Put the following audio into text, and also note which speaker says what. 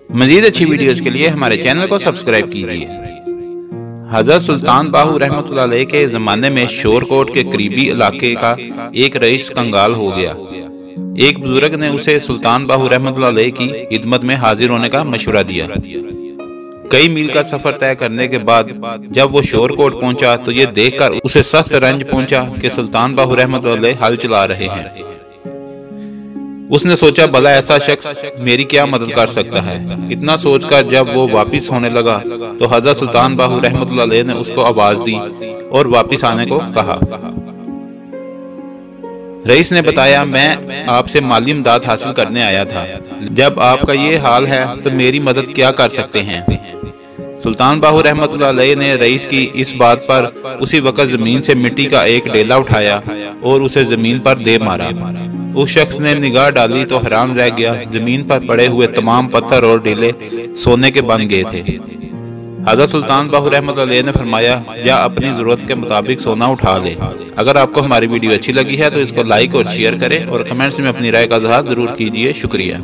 Speaker 1: मजीद अच्छी वीडियोस के लिए हमारे चैनल को सब्सक्राइब कीजिए। हजरत सुल्तान बाहू रहमतुल्लाह अलैह के ज़माने में शोरकोट के करीबी इलाके का एक रईस कंगाल हो गया। एक बुजुर्ग ने उसे सुल्तान बाहू रहमतुल्लाह अलैह की खिदमत में हाजिर होने का मशवरा दिया। कई मील का सफर तय करने के बाद जब वो शोरकोट पहुंचा तो ये देखकर उसे सख्त रंज पहुंचा कि सुल्तान बाहू रहमतुल्लाह अलैह हल चला रहे हैं। उसने सोचा, भला ऐसा शख्स मेरी क्या मदद कर सकता है। इतना सोचकर जब वो वापिस होने लगा तो हजरत सुल्तान बाहू रहमतुल्लाह अलैह ने उसको आवाज दी और वापिस आने को कहा। रईस ने बताया, मैं आपसे माली इमदाद हासिल करने आया था। जब आपका ये हाल है तो मेरी मदद क्या कर सकते हैं। सुल्तान बाहू रहमतुल्लाह अलैह ने रईस की इस बात पर उसी वक्त जमीन से मिट्टी का एक डेला उठाया और उसे जमीन पर दे मारा। उस शख्स ने निगाह डाली तो हैरान रह गया। जमीन पर पड़े हुए तमाम पत्थर और डेले सोने के बन गए थे। हजरत सुल्तान बाहू रहमतुल्लाह अलैह ने फरमाया, या अपनी जरूरत के मुताबिक सोना उठा ले। अगर आपको हमारी वीडियो अच्छी लगी है तो इसको लाइक और शेयर करें और कमेंट्स में अपनी राय का इजहार जरूर कीजिए। शुक्रिया।